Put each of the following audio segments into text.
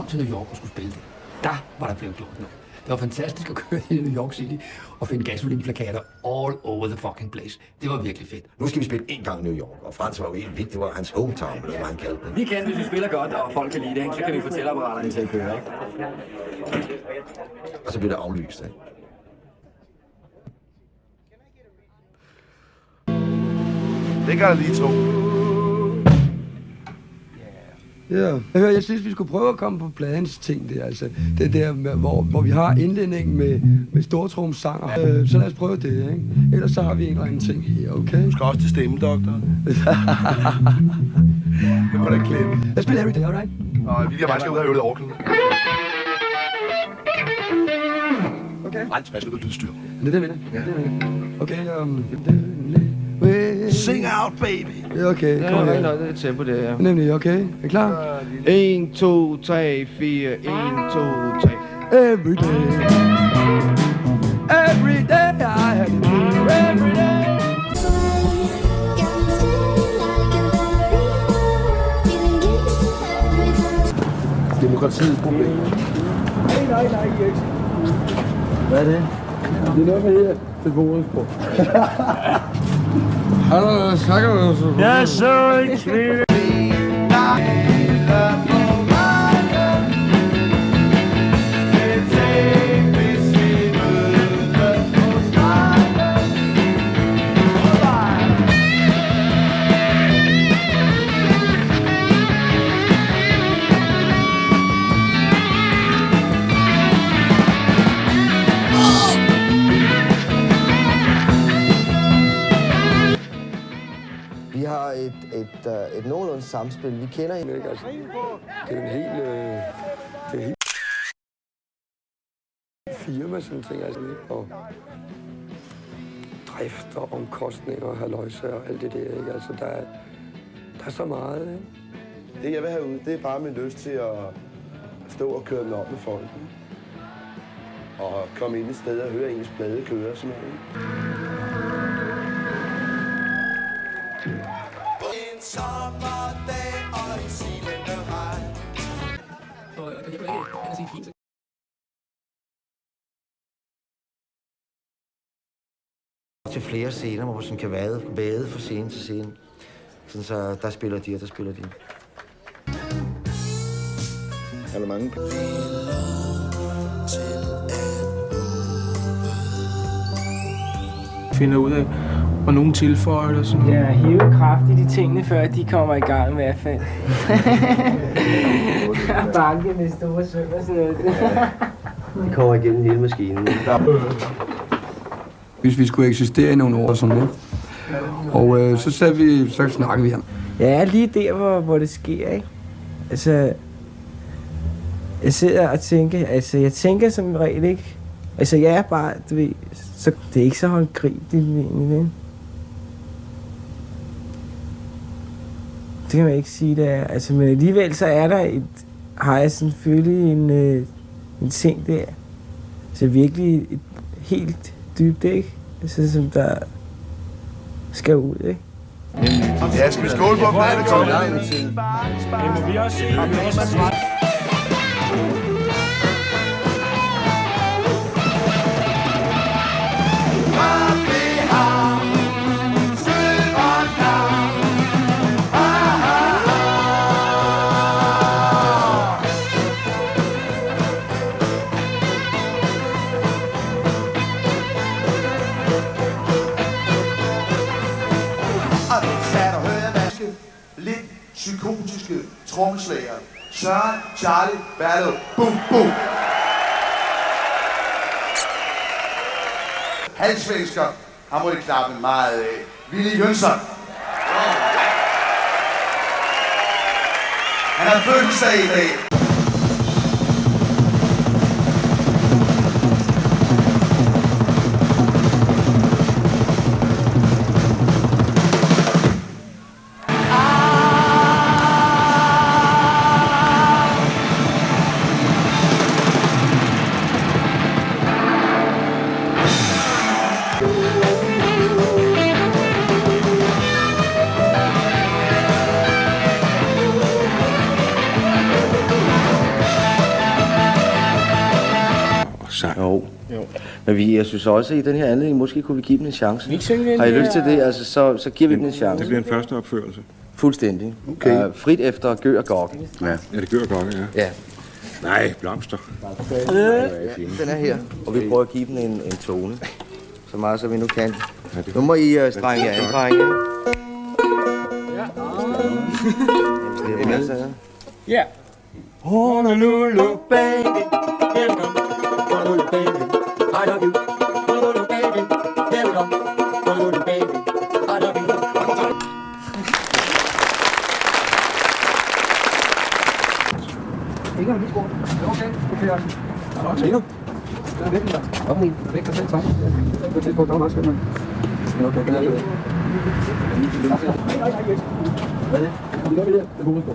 til New York og skulle spille det, der var der blevet gjort noget. Det var fantastisk at køre i New York City og finde gasolinplakater all over the fucking place. Det var virkelig fedt. Nu skal vi spille en gang i New York, og Frans var jo helt vildt. Det var hans hometown, eller hvad han kaldte det. Vi kan, hvis vi spiller godt, og folk kan lide det, så kan vi få tælleapparaterne til at køre, ikke? Og så bliver det aflyst, ikke? Det gør der lige to. Ja, jeg synes, vi skulle prøve at komme på pladens ting der, altså. Det der, hvor vi har indledning med stortrumsanger. Så lad os prøve det, ikke? Ellers så har vi en eller anden ting her, okay? Du skal også til stemmedoktor. Det må da klippe. Lad os spille Every Day, alright? Og vi lige bare skal ud og øve lidt orklen. Okay. Frans, hvad skal du lydstyr? Det er det, jeg mener. Okay, Sing out, baby! Okay, kom her. Det er tempo, det her. Nemlig, okay. Er I klar? 1, 2, 3, 4, 1, 2, 3. Every day. Every day I have to do every day. Demokratiets problem. Nej, ikke. Hvad er det? Det er noget med her til bordet på. Hallo, snakker du så? Jeg så ikke kvinde. Vi har et nogenlunde samspil. Vi kender hende. Altså, det er en helt... det er helt... firma, sådan ting, altså, og drift og omkostninger og halløjse og alt det der, ikke? Altså, der er så meget, ikke? Det jeg vil have ud, det er bare min lyst til at stå og køre den op med folk. Og komme ind et sted og høre ens plade køre og sådan noget. En sommerdag og en silende regn. Til flere scener, hvor man sådan kan vade fra scene til scene. Sådan så der spiller de, og der spiller de. Er der mange? Finder ud af, og nogen tilføjer eller sådan noget. Ja, hive kraftigt i tingene, før de kommer i gang i hvert fald. Banke med store søm og sådan noget. Det kommer igennem hele maskinen. Hvis vi skulle eksistere i nogle år sådan noget. Og så snakkede vi om. Ja, lige der, hvor det sker, ikke? Altså, jeg sidder og tænker, jeg tænker som regel ikke. Altså, jeg er bare, du ved, så det er ikke så håndgribeligt, min ven. Det kan man ikke sige, det er. Altså, men alligevel så er der har jeg selvfølgelig en ting der. Så virkelig et helt dybt, ikke? Altså, som der skal ud, ikke? Ja, skal vi skåle på pladen? Det kommer lang tid. Det må vi også se. Psykotiske trommeslager. Søren, Charlie, Bertel, bum, bum. Halsvæsker, ham må det klappe meget af. Willy Jønsson. Han har fødselsdag i dag. sang. Jo. Men jeg synes også, at i den her anledning, måske kunne vi give dem en chance. Har I lyst til det? Altså, så giver vi dem en chance. Det bliver en første opførelse. Fuldstændig. Okay. Frit efter Gør og Gokke. Ja, det Gør og Gokke, ja. Ja. Nej, blomster. Den er her, og vi prøver at give den en tone. Så meget, som vi nu kan. Nu må I strenge jer an, drenge. Ja. Honolulu, baby, here we come. Honolulu, baby, I love you. Honolulu, baby, here we come. Honolulu, baby, I love you. Ikke om vi skruer. Okay, okay. Ikke? Den er væk, der. Okay, væk, der selv tak. På et tidspunkt, der var meget skønt. Okay, det er det. Hvad er det? Det er det, det er hovedspor.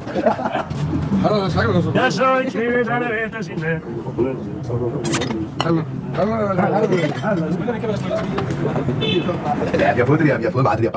Jeg så ikke helt, han er efter sin mand. Ja, vi har fået det der. Vi har fået meget det der.